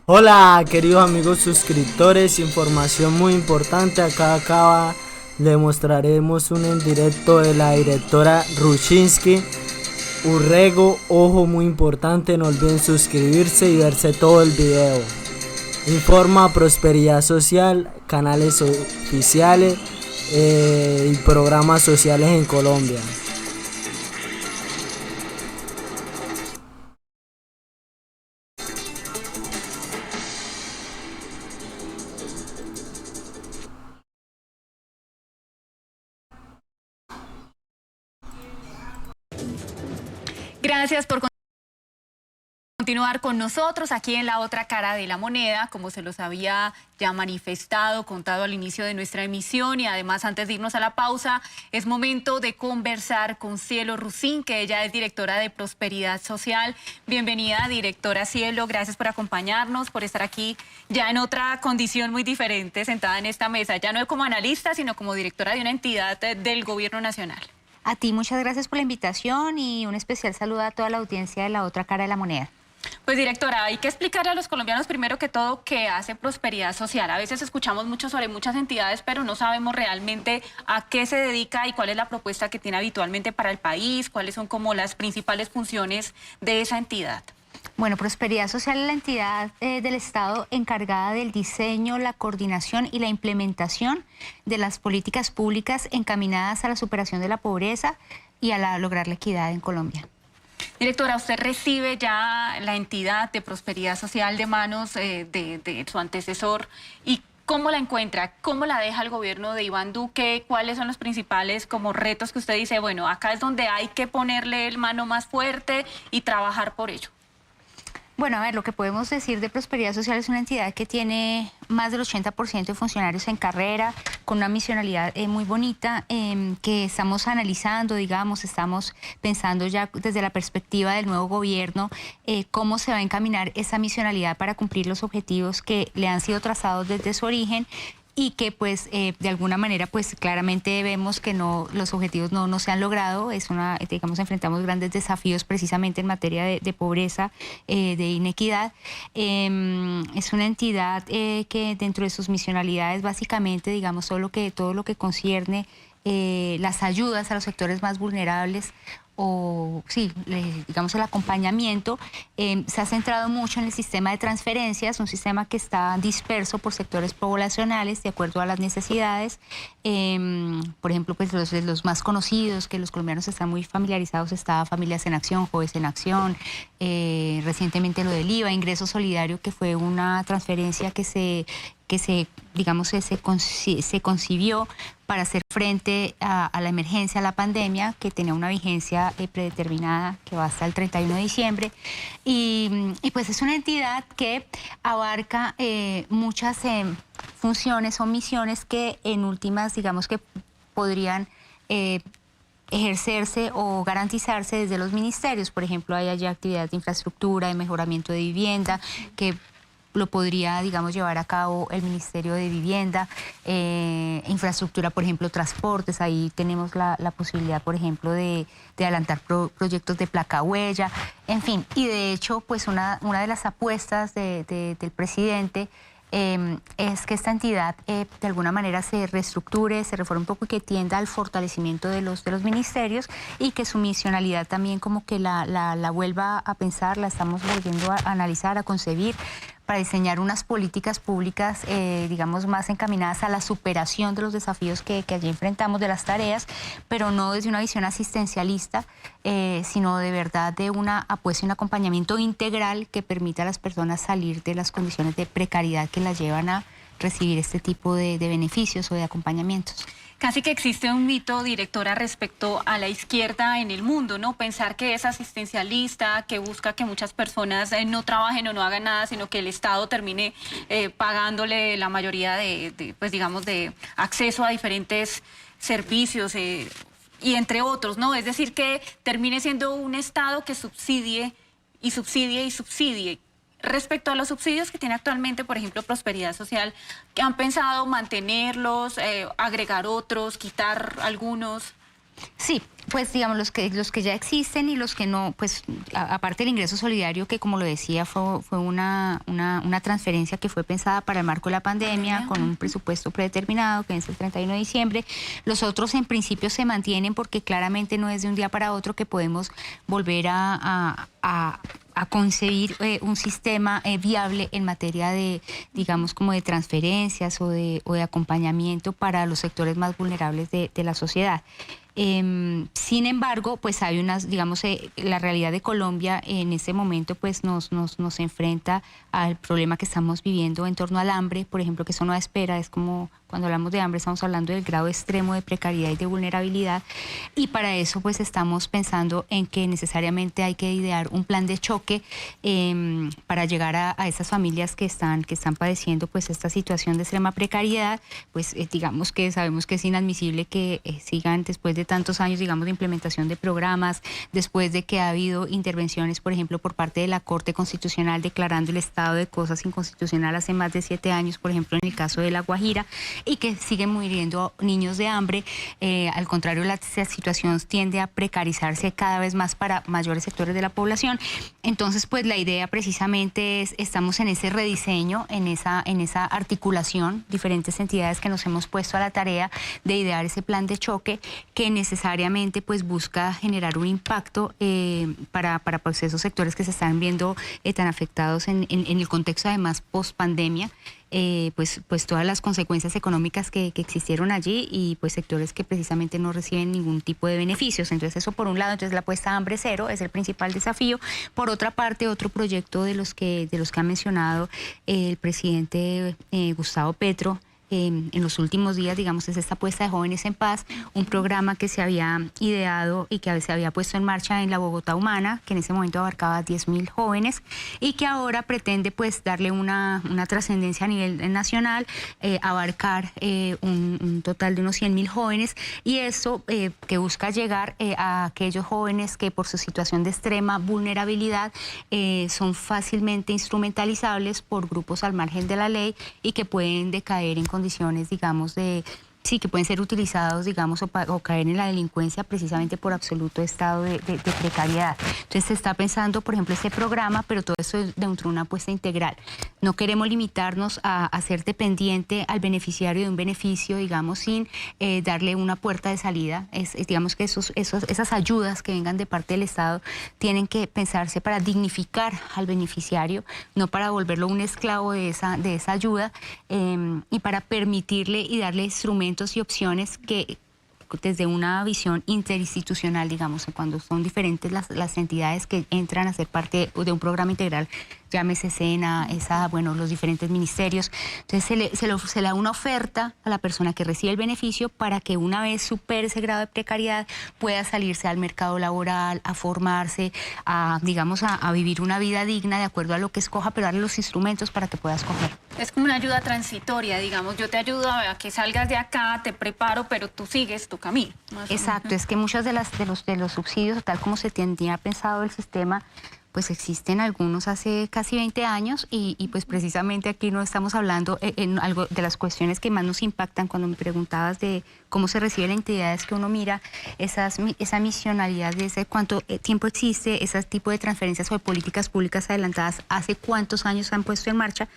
Hola, queridos amigos suscriptores, información muy importante. Le mostraremos un en directo de la directora Rushinsky Urrego. Ojo, muy importante, no olviden suscribirse y verse todo el video. Informa Prosperidad Social, canales oficiales y programas sociales en Colombia. Gracias por continuar con nosotros aquí en La Otra Cara de la Moneda, como se los había ya manifestado, contado al inicio de nuestra emisión, y además antes de irnos a la pausa, es momento de conversar con Cielo Rusín, que ella es directora de Prosperidad Social. Bienvenida, directora Cielo, gracias por acompañarnos, por estar aquí ya en otra condición muy diferente, sentada en esta mesa, ya no como analista, sino como directora de una entidad del Gobierno Nacional. A ti muchas gracias por la invitación y un especial saludo a toda la audiencia de La Otra Cara de la Moneda. Pues directora, hay que explicarle a los colombianos primero que todo qué hace Prosperidad Social. A veces escuchamos mucho sobre muchas entidades, pero no sabemos realmente a qué se dedica y cuál es la propuesta que tiene habitualmente para el país, cuáles son como las principales funciones de esa entidad. Bueno, Prosperidad Social es la entidad del Estado encargada del diseño, la coordinación y la implementación de las políticas públicas encaminadas a la superación de la pobreza y a lograr la equidad en Colombia. Directora, usted recibe ya la entidad de Prosperidad Social de manos de su antecesor, y ¿cómo la encuentra? ¿Cómo la deja el gobierno de Iván Duque? ¿Cuáles son los principales como retos que usted dice, bueno, acá es donde hay que ponerle el mano más fuerte y trabajar por ello? Bueno, a ver, lo que podemos decir de Prosperidad Social es una entidad que tiene más del 80% de funcionarios en carrera, con una misionalidad muy bonita, que estamos analizando, digamos, estamos pensando ya desde la perspectiva del nuevo gobierno, cómo se va a encaminar esa misionalidad para cumplir los objetivos que le han sido trazados desde su origen, y que pues de alguna manera pues claramente vemos que los objetivos no se han logrado. Digamos, enfrentamos grandes desafíos precisamente en materia de pobreza, de inequidad. Es una entidad que dentro de sus misionalidades básicamente, digamos, todo lo que concierne las ayudas a los sectores más vulnerables, o sí, digamos el acompañamiento, se ha centrado mucho en el sistema de transferencias, un sistema que está disperso por sectores poblacionales de acuerdo a las necesidades. Por ejemplo, pues los más conocidos, que los colombianos están muy familiarizados, está Familias en Acción, Jóvenes en Acción, recientemente lo del IVA, Ingreso Solidario, que fue una transferencia que se concibió para hacer frente a la emergencia, a la pandemia, que tenía una vigencia predeterminada que va hasta el 31 de diciembre. Y pues es una entidad que abarca muchas funciones o misiones que en últimas, digamos, que podrían ejercerse o garantizarse desde los ministerios. Por ejemplo, hay allá actividades de infraestructura, de mejoramiento de vivienda, que lo podría, digamos, llevar a cabo el Ministerio de Vivienda, infraestructura, por ejemplo, transportes. Ahí tenemos la posibilidad, por ejemplo, de adelantar proyectos de placa huella, en fin. Y de hecho, pues una de las apuestas del presidente es que esta entidad de alguna manera se reestructure, se reforme un poco y que tienda al fortalecimiento de los ministerios, y que su misionalidad también como que la vuelva a pensar, la estamos volviendo a analizar, a concebir, para diseñar unas políticas públicas, digamos, más encaminadas a la superación de los desafíos que allí enfrentamos, de las tareas, pero no desde una visión asistencialista, sino de verdad de una apuesta y un acompañamiento integral que permita a las personas salir de las condiciones de precariedad que las llevan a recibir este tipo de beneficios o de acompañamientos. Casi que existe un mito, directora, respecto a la izquierda en el mundo, ¿no? Pensar que es asistencialista, que busca que muchas personas no trabajen o no hagan nada, sino que el Estado termine pagándole la mayoría pues digamos, de acceso a diferentes servicios y entre otros, ¿no? Es decir, que termine siendo un Estado que subsidie y subsidie y subsidie. Respecto a los subsidios que tiene actualmente, por ejemplo, Prosperidad Social, ¿que han pensado mantenerlos, agregar otros, quitar algunos? Sí, pues digamos los que ya existen y los que no, pues aparte del ingreso solidario que como lo decía fue una transferencia que fue pensada para el marco de la pandemia con un presupuesto predeterminado que vence el 31 de diciembre. Los otros en principio se mantienen porque claramente no es de un día para otro que podemos volver a concebir un sistema viable en materia de, digamos, como de transferencias o de acompañamiento para los sectores más vulnerables de la sociedad. Sin embargo, pues hay unas, digamos, la realidad de Colombia en este momento pues nos enfrenta al problema que estamos viviendo en torno al hambre, por ejemplo, que eso no da espera, es como cuando hablamos de hambre estamos hablando del grado extremo de precariedad y de vulnerabilidad, y para eso pues estamos pensando en que necesariamente hay que idear un plan de choque para llegar a esas familias que están padeciendo pues esta situación de extrema precariedad, pues digamos que sabemos que es inadmisible que sigan después de tantos años, digamos, de implementación de programas, después de que ha habido intervenciones, por ejemplo, por parte de la Corte Constitucional declarando el estado de cosas inconstitucional hace más de 7 años, por ejemplo, en el caso de La Guajira, y que siguen muriendo niños de hambre. Al contrario, la situación tiende a precarizarse cada vez más para mayores sectores de la población. Entonces, pues la idea precisamente es, estamos en ese rediseño, en esa articulación, diferentes entidades que nos hemos puesto a la tarea de idear ese plan de choque que necesariamente pues busca generar un impacto para pues, esos sectores que se están viendo tan afectados en el contexto además post-pandemia. Pues todas las consecuencias económicas que existieron allí y pues sectores que precisamente no reciben ningún tipo de beneficios. Entonces eso por un lado, entonces la apuesta a hambre cero es el principal desafío. Por otra parte, otro proyecto de los que ha mencionado el presidente Gustavo Petro, en los últimos días, digamos, es esta apuesta de Jóvenes en Paz, un programa que se había ideado y que se había puesto en marcha en la Bogotá Humana, que en ese momento abarcaba 10.000 jóvenes y que ahora pretende pues darle una trascendencia a nivel nacional, abarcar un total de unos 100.000 jóvenes, y eso que busca llegar a aquellos jóvenes que por su situación de extrema vulnerabilidad son fácilmente instrumentalizables por grupos al margen de la ley y que pueden decaer en condiciones, digamos, sí, que pueden ser utilizados, digamos, o caer en la delincuencia precisamente por absoluto estado de precariedad. Entonces se está pensando, por ejemplo, este programa, pero todo eso es dentro de una apuesta integral. No queremos limitarnos a ser dependiente al beneficiario de un beneficio, digamos, sin darle una puerta de salida. Digamos que esas ayudas que vengan de parte del Estado tienen que pensarse para dignificar al beneficiario, no para volverlo un esclavo de esa ayuda, y para permitirle y darle instrumentos y opciones que desde una visión interinstitucional, digamos, cuando son diferentes las entidades que entran a ser parte de un programa integral, llámese SENA, los diferentes ministerios. Entonces se le da una oferta a la persona que recibe el beneficio para que una vez supere ese grado de precariedad pueda salirse al mercado laboral, a formarse, a vivir una vida digna de acuerdo a lo que escoja, pero darle los instrumentos para que pueda escoger. Es como una ayuda transitoria, digamos, yo te ayudo a que salgas de acá, te preparo, pero tú sigues tu camino. Exacto, es que muchos de los subsidios, tal como se tenía pensado el sistema, pues existen algunos hace casi 20 años y pues precisamente aquí no estamos hablando en algo de las cuestiones que más nos impactan cuando me preguntabas de cómo se reciben las entidades que uno mira, esa misionalidad de ese cuánto tiempo existe, ese tipo de transferencias o de políticas públicas adelantadas, hace cuántos años se han puesto en marcha,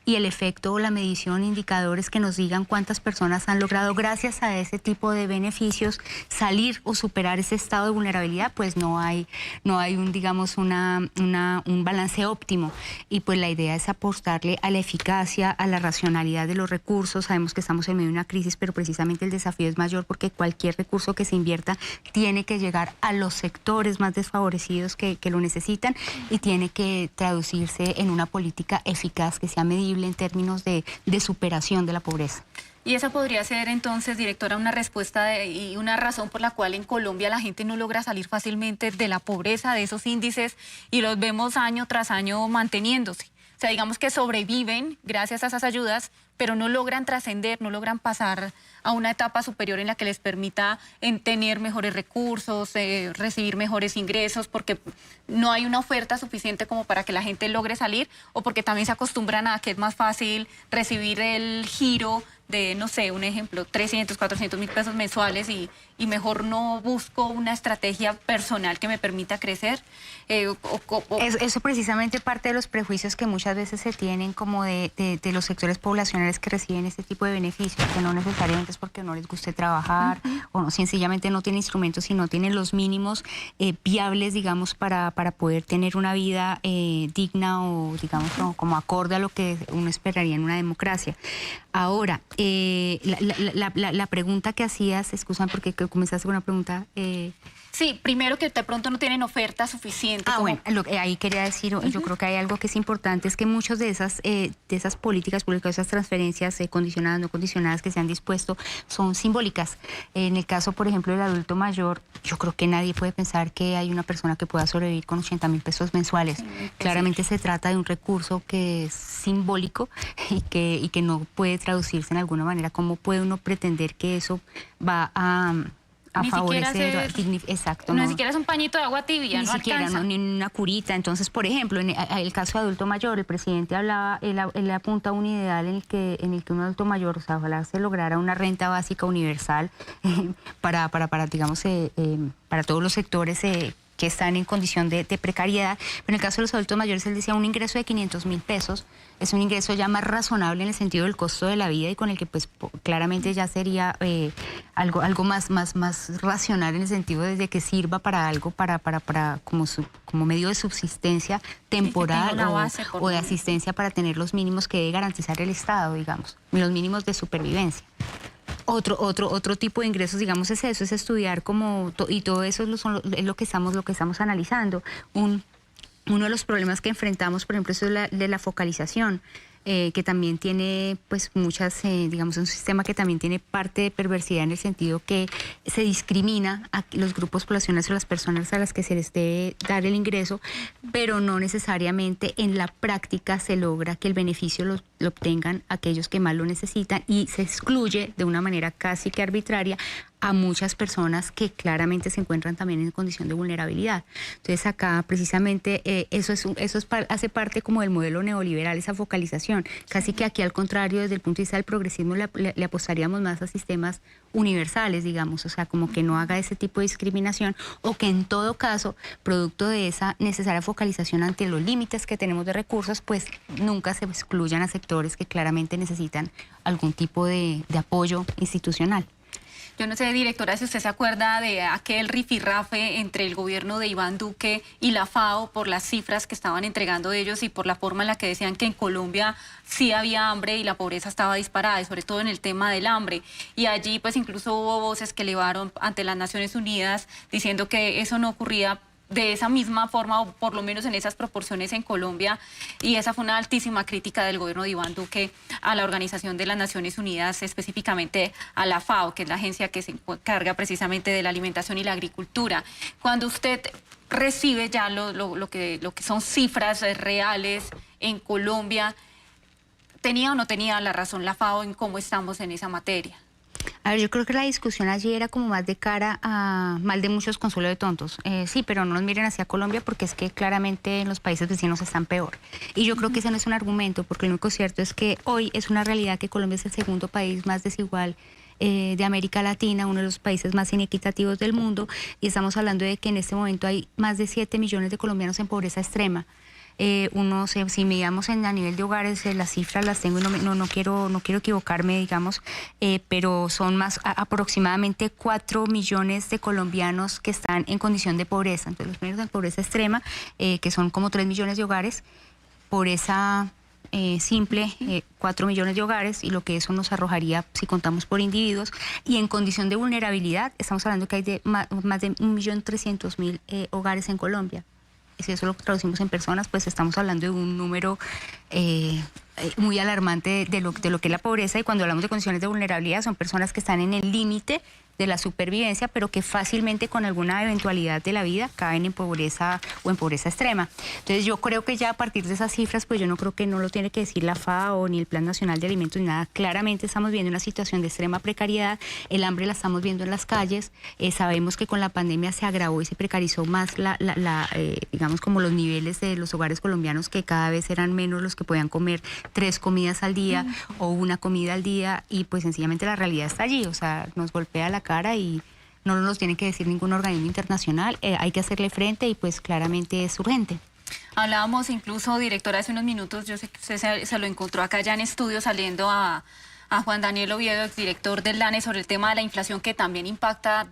y el efecto o la medición, indicadores que nos digan cuántas personas han logrado gracias a ese tipo de beneficios salir o superar ese estado de vulnerabilidad, pues no hay un balance óptimo, y pues la idea es apostarle a la eficacia, a la racionalidad de los recursos. Sabemos que estamos en medio de una crisis, pero precisamente el desafío es mayor porque cualquier recurso que se invierta tiene que llegar a los sectores más desfavorecidos que lo necesitan y tiene que traducirse en una política eficaz que sea medible en términos de superación de la pobreza. Y esa podría ser entonces, directora, una respuesta y una razón por la cual en Colombia la gente no logra salir fácilmente de la pobreza, de esos índices, y los vemos año tras año manteniéndose. O sea, digamos que sobreviven gracias a esas ayudas, pero no logran trascender, no logran pasar a una etapa superior en la que les permita tener mejores recursos, recibir mejores ingresos, porque no hay una oferta suficiente como para que la gente logre salir, o porque también se acostumbran a que es más fácil recibir el giro no sé, un ejemplo, 300, 400 mil pesos mensuales y mejor no busco una estrategia personal que me permita crecer. Eso precisamente parte de los prejuicios que muchas veces se tienen como de los sectores poblacionales que reciben este tipo de beneficios, que no necesariamente es porque no les guste trabajar o no, sencillamente no tienen instrumentos y no tienen los mínimos viables, digamos, para poder tener una vida digna o, digamos, como acorde a lo que uno esperaría en una democracia. Ahora, la pregunta que hacías, excusan porque comenzaste con una pregunta... Sí, primero que de pronto no tienen oferta suficiente. Bueno, ahí quería decir, yo creo que hay algo que es importante, es que muchas de esas políticas públicas, esas transferencias condicionadas, no condicionadas que se han dispuesto, son simbólicas. En el caso, por ejemplo, del adulto mayor, yo creo que nadie puede pensar que hay una persona que pueda sobrevivir con 80.000 pesos mensuales. Sí, claramente se trata de un recurso que es simbólico y que no puede traducirse en alguna manera. ¿Cómo puede uno pretender que eso va a favorecer, exacto, ni siquiera es un pañito de agua tibia, ni no siquiera, alcanza. ni una curita. Entonces, por ejemplo, en el caso de adulto mayor, el presidente hablaba, él apunta a un ideal en el que un adulto mayor, o sea, ojalá se lograra una renta básica universal para digamos, para todos los sectores que están en condición de precariedad. Pero en el caso de los adultos mayores, él decía un ingreso de 500.000 pesos, es un ingreso ya más razonable en el sentido del costo de la vida y con el que pues claramente ya sería algo más racional en el sentido de que sirva para algo, como medio de subsistencia temporal o de asistencia para tener los mínimos que debe garantizar el Estado, digamos, los mínimos de supervivencia. Otro tipo de ingresos, digamos, es estudiar y todo eso es lo que estamos analizando. Uno de los problemas que enfrentamos, por ejemplo, es de la focalización, que también tiene pues muchas, digamos, un sistema que también tiene parte de perversidad en el sentido que se discrimina a los grupos poblacionales o las personas a las que se les debe dar el ingreso, pero no necesariamente en la práctica se logra que el beneficio lo obtengan aquellos que más lo necesitan y se excluye de una manera casi que arbitraria a muchas personas que claramente se encuentran también en condición de vulnerabilidad. Entonces acá precisamente hace parte como del modelo neoliberal, esa focalización. Casi que aquí al contrario, desde el punto de vista del progresismo le apostaríamos más a sistemas universales, digamos, o sea, como que no haga ese tipo de discriminación o que en todo caso, producto de esa necesaria focalización ante los límites que tenemos de recursos, pues nunca se excluyan a sectores que claramente necesitan algún tipo de apoyo institucional. Yo no sé, directora, si usted se acuerda de aquel rifirrafe entre el gobierno de Iván Duque y la FAO por las cifras que estaban entregando ellos y por la forma en la que decían que en Colombia sí había hambre y la pobreza estaba disparada, y sobre todo en el tema del hambre. Y allí pues incluso hubo voces que elevaron ante las Naciones Unidas diciendo que eso no ocurría de esa misma forma, o por lo menos en esas proporciones en Colombia, y esa fue una altísima crítica del gobierno de Iván Duque a la Organización de las Naciones Unidas, específicamente a la FAO, que es la agencia que se encarga precisamente de la alimentación y la agricultura. Cuando usted recibe ya lo que son cifras reales en Colombia, ¿tenía o no tenía la razón la FAO en cómo estamos en esa materia? A ver, yo creo que la discusión allí era como más de cara a mal de muchos consuelo de tontos. Sí, pero no nos miren hacia Colombia porque es que claramente en los países vecinos están peor. Y yo creo que ese no es un argumento, porque lo único cierto es que hoy es una realidad que Colombia es el segundo país más desigual de América Latina, uno de los países más inequitativos del mundo, y estamos hablando de que en este momento hay más de 7 millones de colombianos en pobreza extrema. Si miramos a nivel de hogares, las cifras las tengo y no quiero equivocarme, digamos, pero son aproximadamente 4 millones de colombianos que están en condición de pobreza. Entonces, los primeros en pobreza extrema, que son como 3 millones de hogares, pobreza simple, 4 millones de hogares, y lo que eso nos arrojaría si contamos por individuos, y en condición de vulnerabilidad, estamos hablando que hay más de 1.300.000 hogares en Colombia. Si eso lo traducimos en personas, pues estamos hablando de un número muy alarmante de lo que es la pobreza, y cuando hablamos de condiciones de vulnerabilidad son personas que están en el límite de la supervivencia, pero que fácilmente con alguna eventualidad de la vida caen en pobreza o en pobreza extrema. Entonces yo creo que ya a partir de esas cifras, pues yo no creo que no lo tiene que decir la FAO ni el Plan Nacional de Alimentos ni nada. Claramente estamos viendo una situación de extrema precariedad, el hambre la estamos viendo en las calles, sabemos que con la pandemia se agravó y se precarizó más digamos como los niveles de los hogares colombianos, que cada vez eran menos los que podían comer 3 comidas al día o 1 comida al día, y pues sencillamente la realidad está allí, o sea, nos golpea la cara y no nos tiene que decir ningún organismo internacional, hay que hacerle frente y pues claramente es urgente. Hablábamos incluso, directora, hace unos minutos, yo sé que usted se lo encontró acá ya en estudio saliendo a Juan Daniel Oviedo, exdirector del DANE, sobre el tema de la inflación que también impacta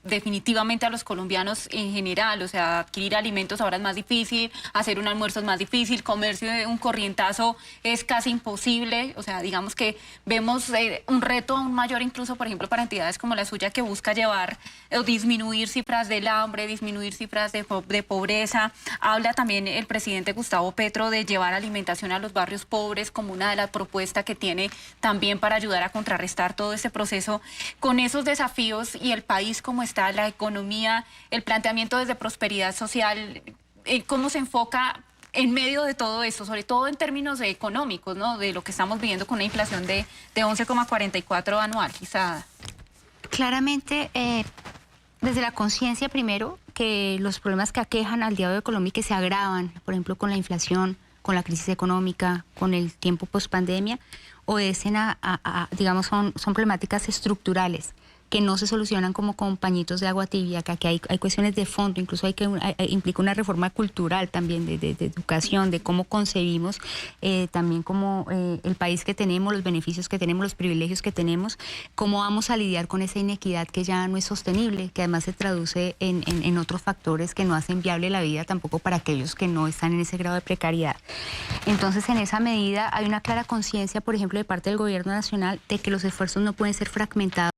definitivamente a los colombianos en general. O sea, adquirir alimentos ahora es más difícil, hacer un almuerzo es más difícil, comerse un corrientazo es casi imposible. O sea, digamos que vemos un reto aún mayor incluso, por ejemplo, para entidades como la suya, que busca llevar o disminuir cifras del hambre, disminuir cifras de pobreza. Habla también el presidente Gustavo Petro de llevar alimentación a los barrios pobres como una de las propuestas que tiene también para ayudar a contrarrestar todo este proceso. Con esos desafíos y el país como está, la economía, el planteamiento desde prosperidad social, ¿cómo se enfoca en medio de todo esto, sobre todo en términos económicos, ¿no? De lo que estamos viviendo con una inflación de 11,44 anualizada? Claramente, desde la conciencia primero, que los problemas que aquejan al diálogo de Colombia y que se agravan, por ejemplo, con la inflación, con la crisis económica, con el tiempo pospandemia, obedecen digamos, son problemáticas estructurales que no se solucionan como con pañitos de agua tibia, que aquí hay cuestiones de fondo, incluso implica una reforma cultural también de educación, de cómo concebimos también como el país que tenemos, los beneficios que tenemos, los privilegios que tenemos, cómo vamos a lidiar con esa inequidad que ya no es sostenible, que además se traduce en otros factores que no hacen viable la vida tampoco para aquellos que no están en ese grado de precariedad. Entonces, en esa medida hay una clara conciencia, por ejemplo, de parte del gobierno nacional de que los esfuerzos no pueden ser fragmentados